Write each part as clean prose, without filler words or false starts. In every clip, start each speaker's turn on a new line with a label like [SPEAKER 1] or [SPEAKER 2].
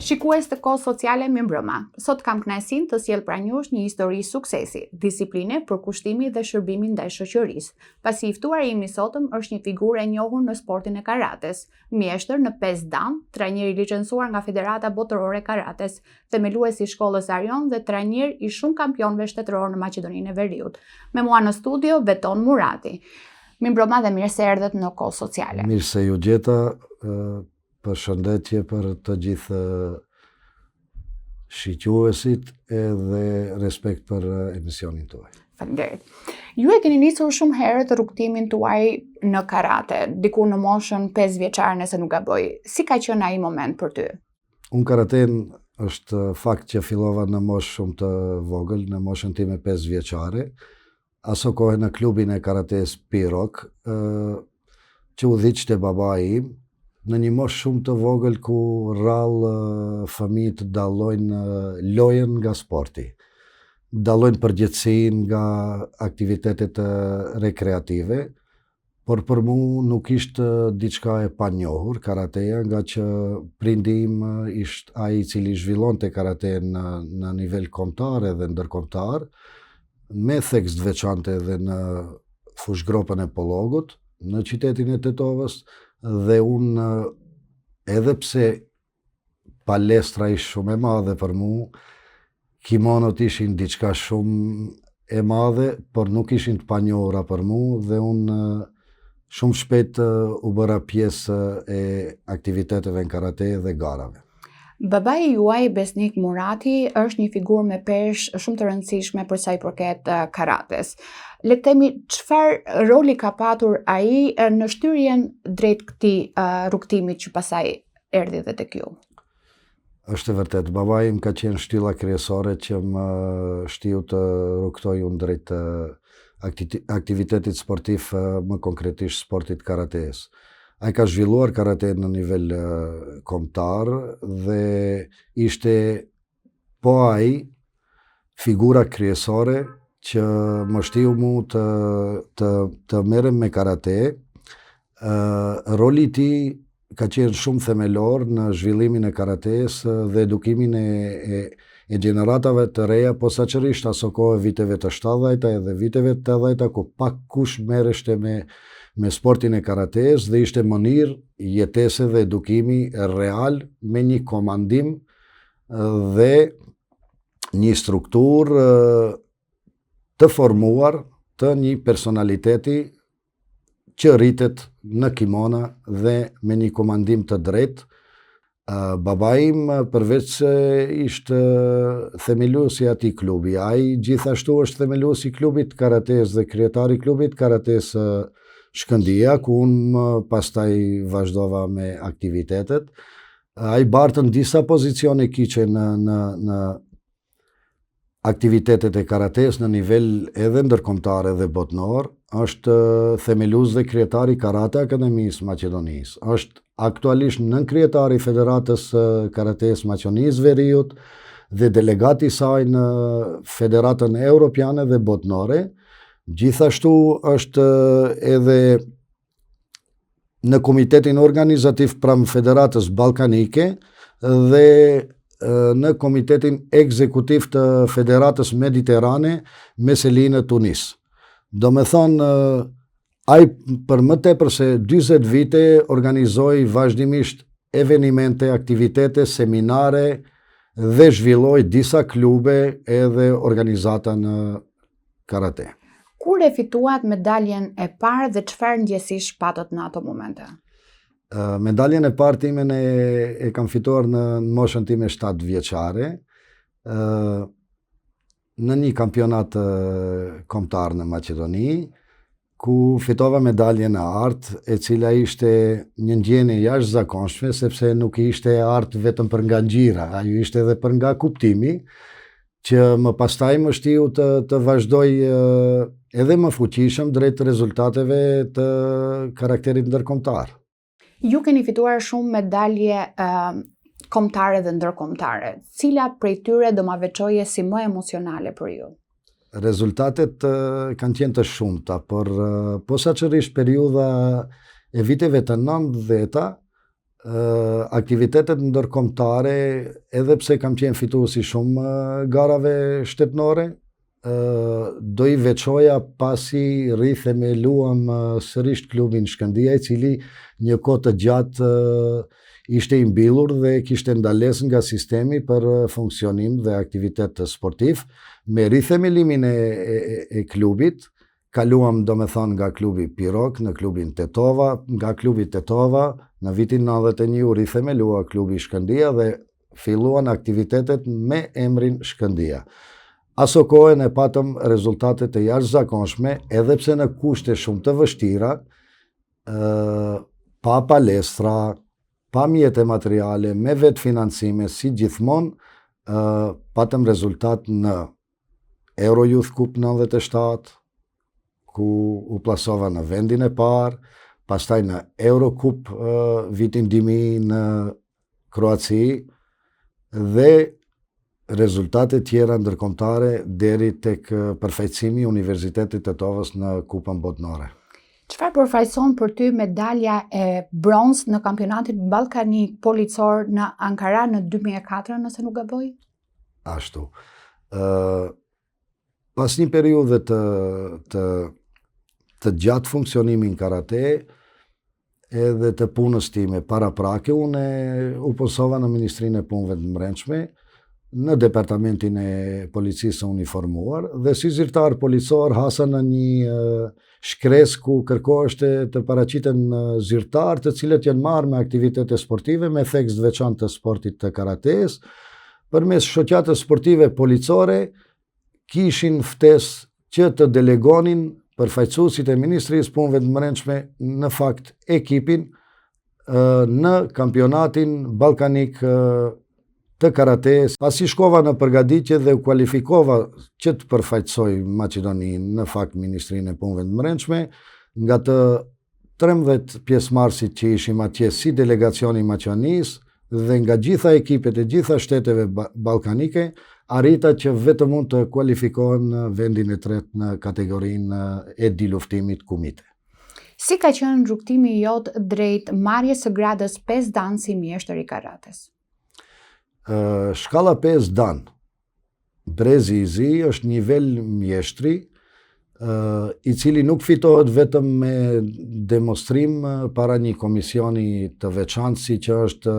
[SPEAKER 1] Shikues të kohës sociale mi mbrëma, sot kam kënaqësinë të sjell pranë jush një histori suksesi, disipline, përkushtimi dhe shërbimi ndaj shoqërisë. Pasi i ftuari im i sotëm është një figurë e njohur në sportin e karates, mjeshtër në 5 dan, trajner i licencuar nga Federata Botërore e Karates, themelues i shkollës Arion dhe trajner i shumë kampionëve shtetëror në Maqedoninë e Veriut. Me mua në studio Beton Murati. Mi mbrëma dhe mirë se erdhët në kohë sociale.
[SPEAKER 2] Mirë se ju gjeta. Përshëndetje për të gjithë shiquesit edhe respekt për emisionin tuaj.
[SPEAKER 1] Faleminderit. Ju e keni nisur shumë herët rrugtimin tuaj në karate, diku në moshën 5 vjeçare nëse nuk gaboj. Si ka qenë ai moment për ty?
[SPEAKER 2] Unë karaten është fakt që fillova në moshë shumë të vogël, në moshën time 5 vjeçare. Aso kohë në klubin e karates Pirok, që u dhiqte babai im, në një moshë shumë të vogël ku rrallë fëmijët dallojnë lojën nga sporti, dallojnë përgjithësinë nga aktivitetet rekreative, por për mu nuk ishte diçka e panjohur karateja, nga që prindi im ishte ai i cili zhvillonte karaten në nivel kombëtar edhe ndërkombëtar, me theks të veçante edhe në fushgropën e Pollogut, në qytetin e Tetovës, dhe unë edhe pse palestra ishte shumë e madhe për mu, kimonot ishin diçka shumë e madhe, por nuk ishin të panjohura për mu dhe unë shumë shpejt u bëra pjesë e aktiviteteve në karate dhe garave.
[SPEAKER 1] Babai juaj Besnik Murati është një figurë me peshë shumë të rëndësishme për sa i përket karates. Le të themi, çfarë roli ka patur ai në shtyrjen drejt këtij rrugtimi që pastaj erdhi dhe tek ju?
[SPEAKER 2] Është e vërtet, babai im ka qenë shtylla kryesore që më shtiu të rrugtoj unë drejt aktivitetit sportiv, më konkretisht sportit karates. Ai ka zhvilluar karate në nivel kombëtar dhe ishte ai figura kryesore që më shtiu mu të merrem me karate. Roli i tij ka qenë shumë themelor në zhvillimin e karates dhe edukimin e gjeneratave të reja, posaçërisht aso kohë viteve të 70-ta edhe viteve të 80-ta, ku pak kush merreshte me sportin e karates dhe ishte mënyrë jetese dhe edukimi real me një komandim dhe një strukturë të formuar të një personaliteti që rritet në kimona dhe me një komandim të drejtë. Babai im përveç se ishte themeluesi i atij klubi, ai gjithashtu është themeluesi i klubit karates dhe kryetari i klubit karates Shkëndija, ku unë pastaj vazhdova me aktivitetet. Ai bartën disa pozicione kyçe në aktivitetet e karates në nivel edhe ndërkombëtar edhe botnor. Është themelues dhe kryetari i Karate Akademisë Maqedonisë. Është aktualisht nënkryetari i Federatës Karates Maqedonisë Veriut dhe delegati i saj në Federatën Europiane dhe Botnore. Gjithashtu është edhe në komitetin organizativ pranë Federatës Ballkanike dhe në komitetin ekzekutiv të Federatës Mediterane me selinë Tunis. Do me thonë, ai për më tepër se 40 vite organizoi vazhdimisht evenimente, aktivitete, seminare dhe zhvilloi disa klube edhe organizata në karate.
[SPEAKER 1] Kur e fituat medaljen e parë dhe çfarë ndjesish patët në ato momente?
[SPEAKER 2] Medaljen e parë time e kam fituar në moshën time 7 vjeçare, në një kampionat kombëtar në Maqedoni, ku fitova medaljen e artë, e cila ishte një ndjenjë jashtëzakonshme, sepse nuk ishte artë vetëm për nga ngjyra, ajo ishte edhe për nga kuptimi, që më pastaj më shtiu të vazhdoj edhe më fuqishëm drejt rezultateve të karakterit ndërkombëtar.
[SPEAKER 1] Ju keni fituar shumë medalje kombëtare dhe ndërkombëtare. Cila prej tyre do ma veçoje si më emocionale për ju?
[SPEAKER 2] Rezultatet kanë qenë të shumta, por posaçërisht periudha e viteve të 90-ta aktivitetet ndërkombëtare, edhe pse kam qenë fituesi shumë garave shtetënore, do i veçoja pasi rithemeluam sërish klubin Shkëndia, i cili një kohë të gjatë ishte i mbyllur dhe kishte ndalesë nga sistemi për funksionim dhe aktivitet sportiv. Me rithemelimin e klubit, kaluam do me thonë nga klubi Pirok në klubin Tetova, nga klubi Tetova në vitin 91 u rithemelua klubi Shkëndia dhe filluan aktivitetet me emrin Shkëndia. Aso kohën e patëm rezultatet e jashtëzakonshme, edhe pse në kushte shumë të vështira, pa palestra, pa mjete materiale, me vetë financime, si gjithmonë, patëm rezultat në Euro Youth Cup 97, ku u plasova në vendin e parë, pastaj në Euro Cup vitin 2000 në Kroaci, dhe rezultate tjera ndërkombëtare deri tek përfaqësimi i Universitetit të Tetovës në Kupën Botërore.
[SPEAKER 1] Çfarë përfaqëson për ty medalja e bronzë në kampionatin ballkanik policor në Ankara në 2004, nëse nuk gaboj?
[SPEAKER 2] Ashtu. Pas një periudhe të gjatë funksionimin karate edhe të punës time paraprake, unë u posova në Ministrinë e Punëve të Brendshme, në departamentin e policisë uniformuar, dhe si zyrtar policor hasa në një shkres ku kërkoheshte të paraqiten zyrtar të cilët janë marrë me aktivitete sportive me theks të veçantë të sportit të karates, përmes shoqatës sportive policore kishin ftesë që të delegonin përfaqësuesit e Ministrisë Punëve të Brendshme në fakt ekipin në kampionatin ballkanik të karates. Pasi shkova në përgatitje dhe u kualifikova që të përfaqësoj Maqedoninë, në fakt Ministrinë e Punëve të Brendshme, nga të 13 pjesëmarrësit që ishim atje si delegacioni i Maqedonisë dhe nga gjitha ekipet e gjitha shteteve ballkanike, arrita që vetëm mund të kualifikohen në vendin e tretë në kategorinë e diluftimit kumite.
[SPEAKER 1] Si ka qenë rrugtimi jot drejt marrjes së gradës 5 dan si mjeshtër i karates?
[SPEAKER 2] Shkalla 5 dan, brezi i zi, është nivel mjeshtri, i cili nuk fitohet vetëm me demonstrim para një komisioni të veçantë, si që është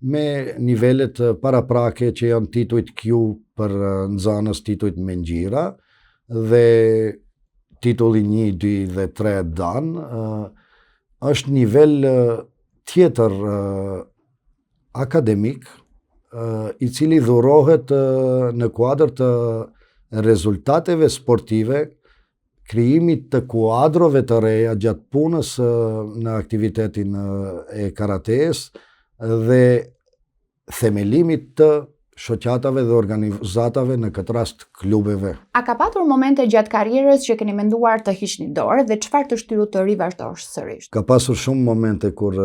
[SPEAKER 2] me nivelet paraprake që janë titujt Q për nxanës, titujt me ngjira, dhe titulli 1, 2 dhe 3 dan, është nivel tjetër akademik, i cili dhurohet në kuadër të rezultateve sportive, krijimit të kuadrove të reja gjatë punës në aktivitetin e karates dhe themelimit të shoqatave dhe organizatave, në këtë rast klubeve.
[SPEAKER 1] A ka patur momente gjatë karrierës që keni menduar të hiqni dorë dhe çfarë të shtyru të rivazhdosh sërish?
[SPEAKER 2] Ka pasur shumë momente kur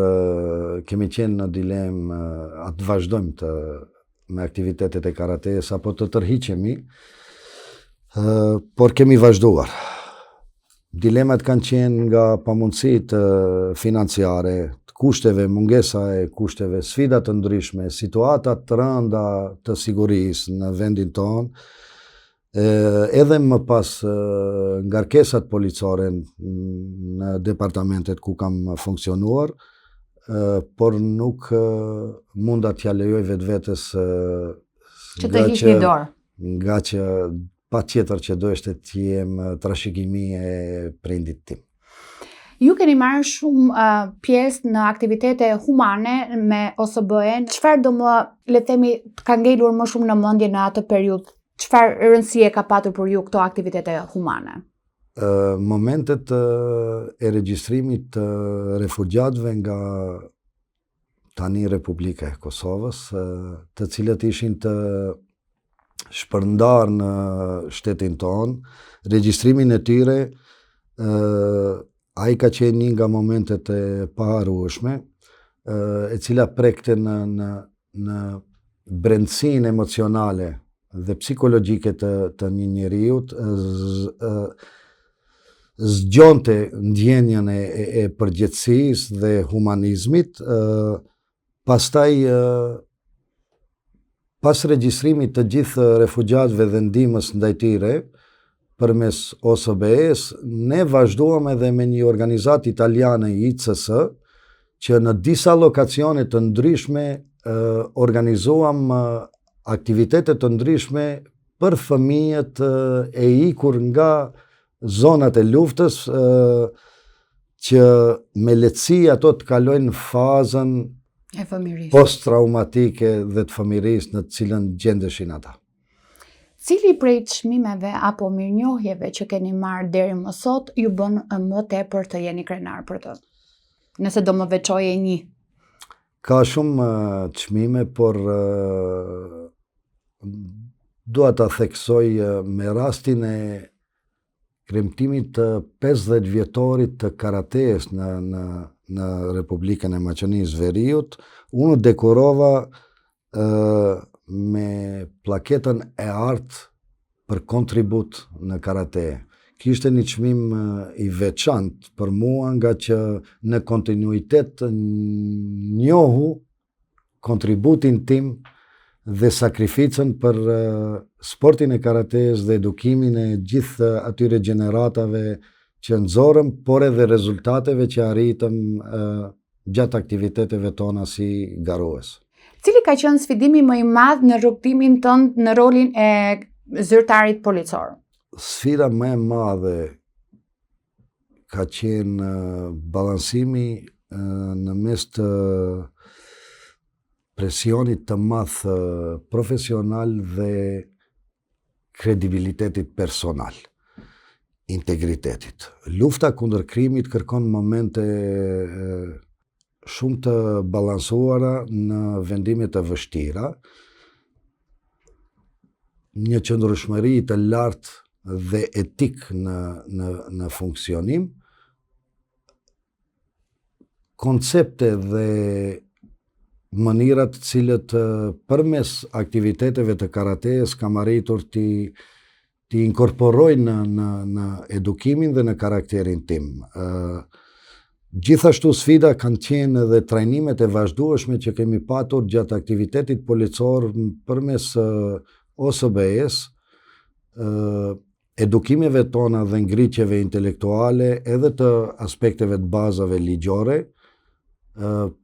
[SPEAKER 2] kemi qenë në dilemë a të vazhdojmë me aktivitetet e karates apo të tërhiqemi, por kemi vazhduar. Dilemat kanë qenë nga pamundësitë financiare, kushteve, mungesa e kushteve, sfida të ndryshme, situata të rënda të sigurisë në vendin tonë, edhe më pas ngarkesat policore në departamentet ku kam funksionuar, por nuk munda t'ja lejoj vetvetes
[SPEAKER 1] që të hiqni dorë.
[SPEAKER 2] Nga që pa tjetër që do ishte t'jem trashëgimi e prindit tim.
[SPEAKER 1] Ju keni marrë shumë pjesë në aktivitete humane me OSBE-n. Çfarë do më, le të themi, ka ngelur më shumë në mendje në atë periudhë? Çfarë rëndësie ka patur për ju këto aktivitete humane?
[SPEAKER 2] Momentet e regjistrimit të refugjatëve nga tani Republika e Kosovës, të cilët ishin të shpërndar në shtetin tonë, regjistrimin e tyre, ai ka qenë një nga momentet e paharrueshme, e cila prekte në brendësinë emocionale dhe psikologjike të një njeriut, zgjonte ndjenjën e përgjegjësisë dhe humanizmit, pastaj pas regjistrimit të gjithë refugjatëve dhe ndihmës ndaj tyre përmes OSBE-s, ne vazhduam edhe me një organizatë italiane ICS, që në disa lokacione të ndryshme organizuam aktivitete të ndryshme për fëmijët e ikur nga zonat e luftës, që me lehtësi ato të kalojnë fazën post-traumatike dhe të fëmirisë në të cilën gjendeshin ata.
[SPEAKER 1] Cili prej çmimeve apo mirënjohjeve që keni marrë deri më sot ju bën më tepër të jeni krenar për të? Nëse do më veçoje një.
[SPEAKER 2] Ka shumë çmime, por dua ta theksoj me rastin e kremtimit të 50 vjetorit të karates në Republikën e Maqedonisë Veriut. Unë dekorova me plaketën e artë për kontribut në karate. Kishte një çmim i veçantë për mua, nga që në kontinuitet njohu kontributin tim dhe sakrificën për sportin e karates dhe edukimin e gjithë atyre gjeneratave që nxorëm, por edhe rezultateve që arritëm gjatë aktiviteteve tona si garues.
[SPEAKER 1] Cili ka qenë sfidimi më i madh në rrugtimin tënd në rolin e zyrtarit policor?
[SPEAKER 2] Sfida më e madhe ka qenë balansimi në mes të presionit të madh profesional dhe kredibilitetit personal, integritetit. Lufta kundër krimit kërkon momente shumë të balansuara në vendime të vështira, një qëndrueshmëri të lartë dhe etik në funksionim, koncepte dhe mënyrat të cilët përmes aktiviteteve të karates kam arritur ti inkorporojnë në edukimin dhe në karakterin tim. Gjithashtu sfida kanë qenë edhe trajnimet e vazhdueshme që kemi patur gjatë aktivitetit policor përmes OSBE-s, edukimeve tona dhe ngritjeve intelektuale, edhe të aspekteve të bazave ligjore,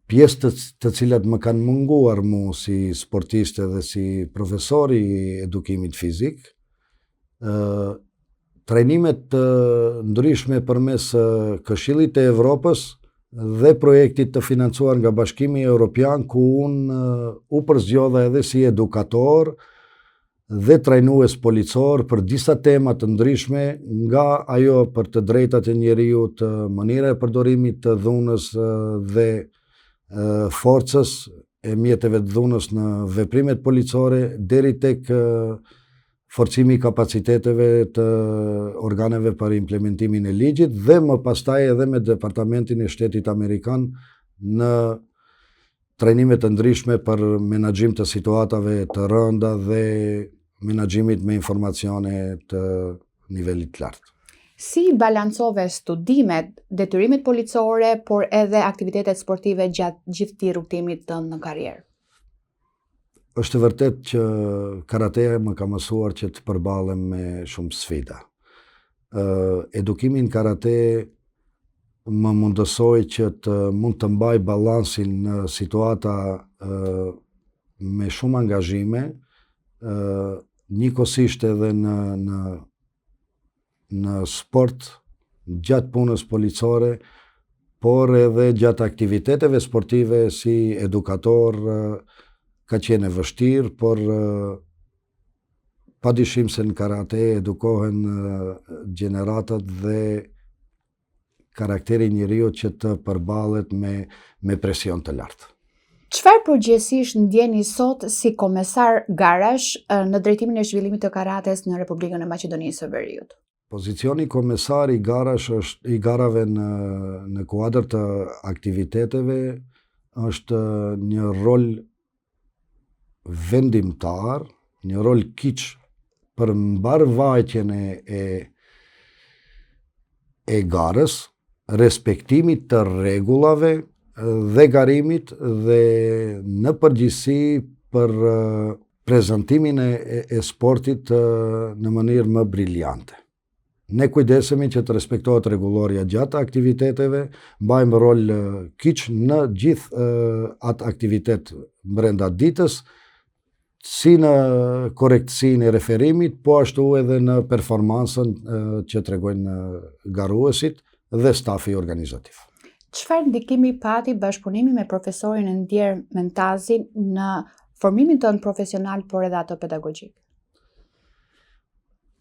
[SPEAKER 2] pjesë të cilat më kanë munguar mu si sportiste dhe si profesori i edukimit fizik, trajnimet të ndryshme përmes Këshillit të Evropës dhe projektit të financuar nga Bashkimi Evropian, ku unë u përzgjodha edhe si edukator dhe trajnues policor për disa tema të ndryshme, nga ajo për të drejtat e njeriut, mënyra e përdorimit të dhunës dhe forcës e mjeteve të dhunës në veprimet policore, deri tek forcimi i kapaciteteve të organeve për implementimin e ligjit, dhe më pastaj edhe me Departamentin e Shtetit Amerikan në trajnimet të ndryshme për menaxhim të situatave të rënda dhe menaxhimit me informacione të nivelit lartë.
[SPEAKER 1] Si balancove studimet, detyrimet policore, por edhe aktivitetet sportive gjatë gjithë rrugtimit tënd në karrierë?
[SPEAKER 2] Është e vërtet që karateja më ka mësuar që të përballem me shumë sfida. Edukimin karate më mundësoi që të mund të mbaj balansin në situata me shumë angazhime, njëkohësisht edhe në sport, gjatë punës policore, por edhe gjatë aktiviteteve sportive si edukator. Ka qenë e vështirë, por padyshim se në karate edukohen gjeneratat dhe karakteri njeriut që të përballet me presion të lartë.
[SPEAKER 1] Çfarë përgjegjësisht ndjeni sot si komesar garash në drejtimin e zhvillimit të karates në Republikën e Maqedonisë së Veriut?
[SPEAKER 2] Pozicioni komesar i garave në kuadër të aktiviteteve është një rol vendimtar, një rol kiç për mbarvajtjen e e garës, respektimit të rregullave dhe garimit dhe në përgjithësi për prezantimin e sportit në mënyrë më briljante. Ne kujdesemi që të respektohet rregulloria gjatë aktiviteteve, mbajmë rol kyç në gjithë atë aktivitet brenda ditës, si në korrektësinë e referimit, po ashtu edhe në performansën që tregojnë garuesit dhe stafi organizativ.
[SPEAKER 1] Çfarë ndikimi pati bashkëpunimi me profesorin Endier Mentazin në formimin tënd profesional, por edhe ato pedagogjik?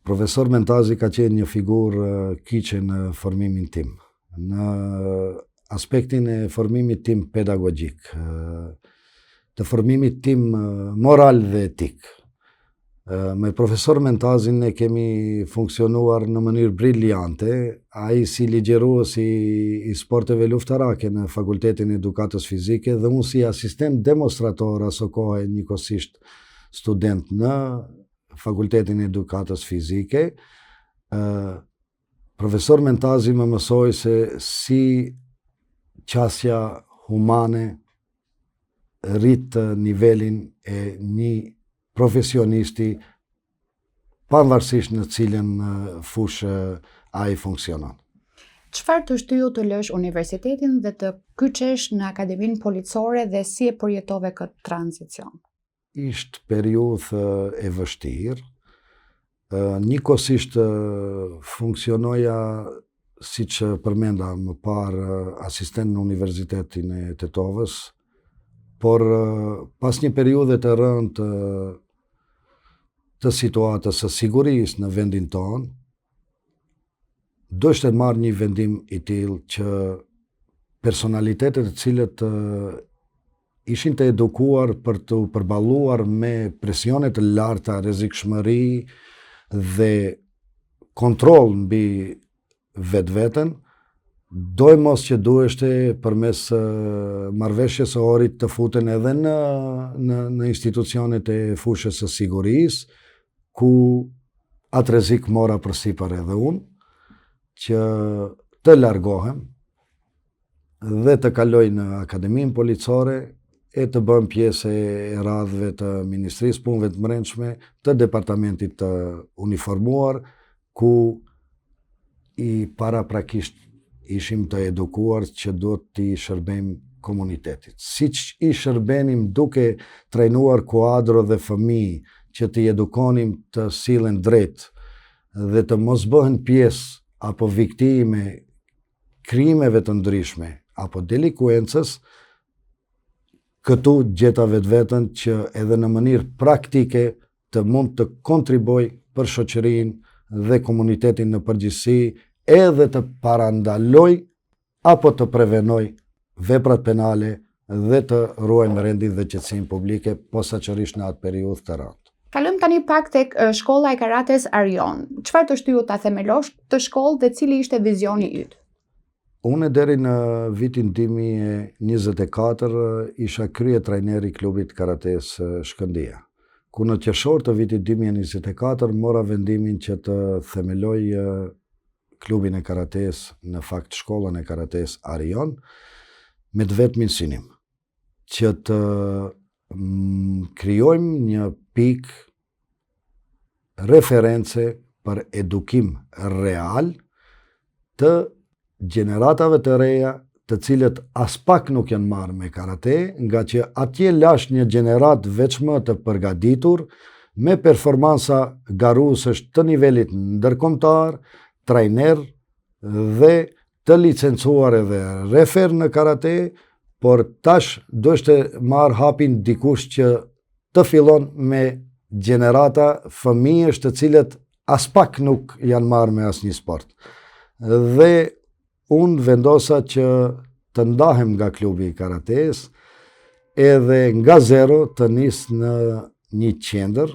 [SPEAKER 2] Profesor Mentazi ka qenë një figurë kyçe në formimin tim, në aspektin e formimit tim pedagogjik, të formimit tim moral dhe etik. Me profesor Mentazin ne kemi funksionuar në mënyrë briljante, ai si ligjerues i sporteve luftarake në Fakultetin e Edukatës Fizike dhe unë si asistent demonstrator aso kohë njëkohësisht student në Fakultetin e Edukatës Fizike. Profesor Mentazi më mësoi se si qasja humane rrit nivelin e një profesionisti pavarësisht në cilën fushë ai funksionon.
[SPEAKER 1] Çfarë të shtyu të lësh universitetin dhe të kyçesh në Akademinë Policore dhe si e përjetove këtë tranzicion?
[SPEAKER 2] Ishte periudhë e vështirë. Njëkohësisht funksionoja, siç përmenda më parë, asistent në Universitetin e Tetovës, por pas një periudhe të rëndë të situatës së sigurisë në vendin tonë, do ishte marrë një vendim i tillë që personalitetet të cilët ishin të edukuar për të përballuar me presionet të larta, rrezikshmëri dhe kontroll mbi vetveten, doj mos që duheshte përmes marrëveshjes së orit të futen edhe në institucionet e fushës së sigurisë, ku atë rrezik mora përsipër edhe unë, që të largohem dhe të kaloj në Akademinë Policore e të bëm pjesë e radhëve të Ministrisë Punëve të Brendshme, të departamentit të uniformuar, ku i paraprakisht ishim të edukuar që do t'i shërbejmë komunitetit. Siç i shërbenim duke trajnuar kuadro dhe fëmijë që t'i edukonim të sillen drejt dhe të mos bëhen pjesë apo viktime krimeve të ndryshme apo delikuencës, këtu gjeta vetveten që edhe në mënyrë praktike të mund të kontriboj për shoqërinë dhe komunitetin në përgjithësi, edhe të parandaloj apo të prevenoj veprat penale dhe të ruajmë rendin dhe qetësinë publike, posaçërisht në atë periudhë të rëndë.
[SPEAKER 1] Kalojmë tani pak tek shkolla e karates Arion. Çfarë të shtyu ta themelosh të shkollë dhe cili ishte vizioni yt?
[SPEAKER 2] Unë deri në vitin 2024 isha krye trajneri i klubit karates Shkëndija, ku në qershor të vitit 2024 mora vendimin që të themeloj klubin e karates, në fakt shkollën e karates Arion, me të vetmin synim që të krijojmë një pikë reference për edukim real të gjeneratave të reja, të cilët as pak nuk janë marrë me karate, nga që atje lash një gjenerat veç më të përgatitur me performansa garuesësh të nivelit ndërkombëtar, trajner dhe të licencuar edhe refer në karate, por tash do të marrë hapin dikush që të fillon me gjenerata fëmijësh të cilët as pak nuk janë marrë me asnjë sport. Dhe unë vendosa që të ndahem nga klubi i karates edhe nga zero të nis në një qendër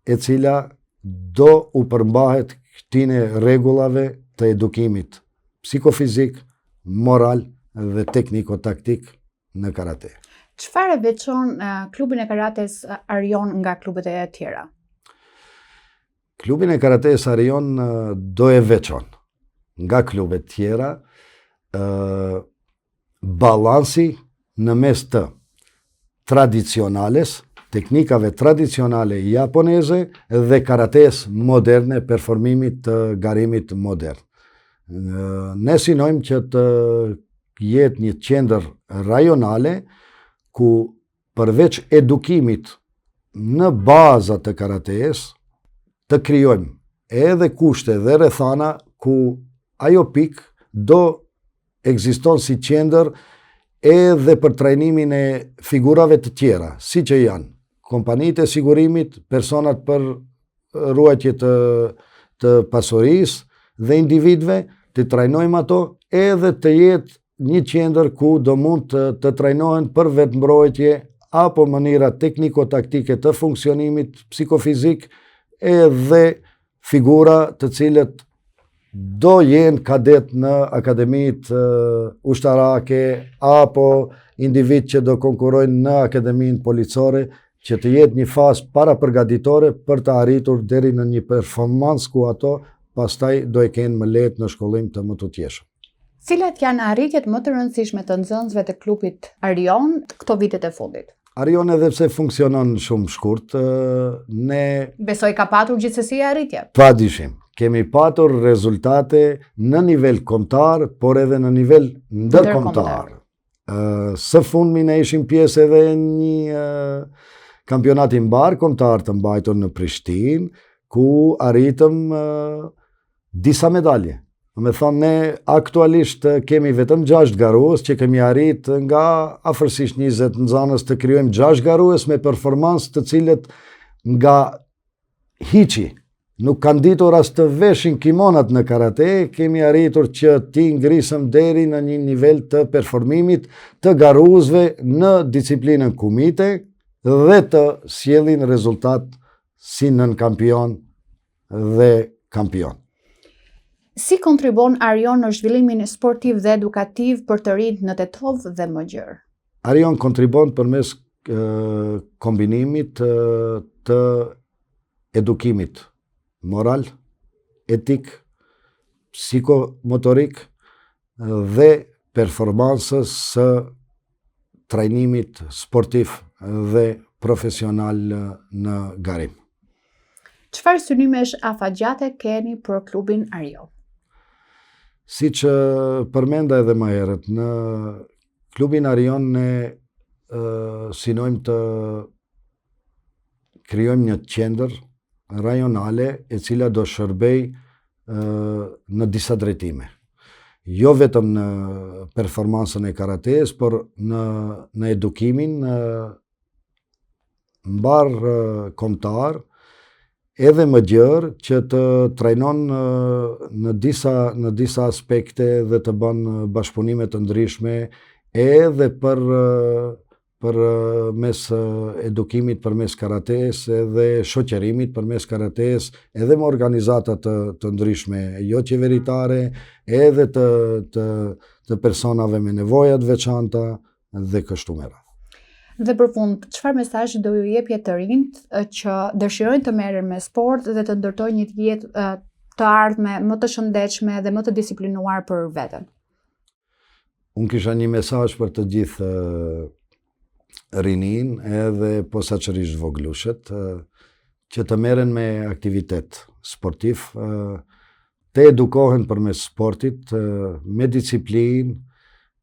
[SPEAKER 2] e cila do u përmbahet këtine rregullave të edukimit psikofizik, moral dhe tekniko-taktik në karate.
[SPEAKER 1] Çfarë veçon klubin e karates Arion nga klubet e tjera?
[SPEAKER 2] Klubin e karates Arion do e veçon nga klubet tjera, balansi në mes të tradicionales, teknikave tradicionale japoneze dhe karates moderne, performimit të garimit modern. Ne synojmë që të jetë një qendër rajonale ku përveç edukimit në bazat të karates të krijojmë edhe kushte dhe rrethana ku ajo pikë do ekziston si qendër edhe për trajnimin e figurave të tjera, si që janë kompanitë e sigurimit, personat për ruajtje të pasurisë dhe individëve, të trajnojmë ato edhe të jetë një qendër ku do mund të trajnohen për vetëmbrojtje apo mënyra tekniko-taktike të funksionimit psikofizik edhe figura të cilët do jenë kadet në akademit ushtarake apo individ që do konkurojnë në akademinë policore, që të jetë një fazë para përgatitore për të arritur deri në një performancë ku ato pastaj do e kenë më lehtë në shkollim të më të tjeshëm.
[SPEAKER 1] Cilat janë arritjet më të rëndësishme të nxënësve të klubit Arion këto vitet e fundit?
[SPEAKER 2] Arion edhe pse funksionon shumë shkurt, ne
[SPEAKER 1] Besoj ka patur gjithsesi arritje.
[SPEAKER 2] Pa dyshim, kemi patur rezultate në nivel kombëtar, por edhe në nivel ndërkombëtar. Së fundmi ne ishim pjesë edhe një kampionati mbar kombëtar të mbajtur në Prishtinë, ku arritëm disa medalje. Me thonë, ne aktualisht kemi vetëm 6 garues që kemi arrit nga afërsisht 20 nxënës të krijojmë 6 garues me performancë të cilët nga hiqi nuk kanë ditur as të veshin kimonat në karate, kemi arritur që ti ngrisëm deri në një nivel të performimit të garuesve në disiplinën kumite dhe të sjellin rezultat si nën kampion dhe kampion.
[SPEAKER 1] Si kontribon Arion në zhvillimin sportiv dhe edukativ për të rinjt në Tetov dhe më gjërë?
[SPEAKER 2] Arion kontribon përmes kombinimit të edukimit moral, etik, psikomotorik dhe performansës së trajnimit sportiv dhe profesional në garim.
[SPEAKER 1] Çfarë synimesh afatgjate keni për klubin Arion?
[SPEAKER 2] Si që përmenda edhe më herët, në klubin Arion ne synojmë të krijojmë një qendër rajonale e cila do shërbej në disa drejtime. Jo vetëm në performansën e karates, por në edukimin mbar kombëtar, edhe më gjerë që të trajnon në disa aspekte dhe të bën bashkëpunime të ndryshme edhe për mes edukimit përmes karates edhe shoqërimit përmes karates edhe me organizata të ndryshme jo qeveritare edhe të personave me nevoja të veçanta dhe kështu me radhë.
[SPEAKER 1] Dhe për fund, çfarë mesazhi do ju jepje të rinjt që dëshirojnë të merren me sport dhe të ndërtojnë një jetë të ardhme më të shëndetshme dhe më të disiplinuar për veten?
[SPEAKER 2] Unë kisha një mesazh për të gjithë rinin edhe posaçërisht voglushët që të merren me aktivitet sportiv, të edukohen përmes sportit, me disiplinë,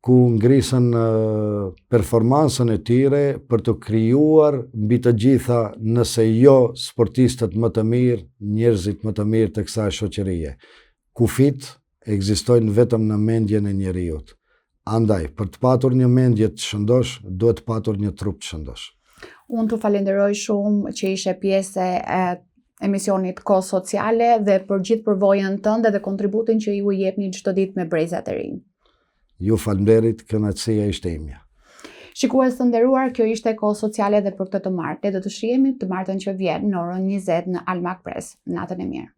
[SPEAKER 2] ku ngrisën performansën e tyre për të krijuar mbi të gjitha, nëse jo sportistët më të mirë, njerëzit më të mirë të kësaj shoqërie. Kufit ekzistojnë vetëm në mendjen e njeriut. Andaj, për të patur një mendje të shëndosh, duhet të patur një trup të shëndosh.
[SPEAKER 1] Unë të falenderoj shumë që ishe pjesë e emisionit Kohë Sociale dhe për gjithë përvojën tënde dhe kontributin që ju jepni çdo ditë me brezat e rinj.
[SPEAKER 2] Ju falënderit, kënaqësia ishte imja.
[SPEAKER 1] Shikues të nderuar, kjo ishte Kohë Sociale dhe për këtë të martë. Ne do të shihemi të martën që vjen në orën 20 në Almak Press. Natën e mirë.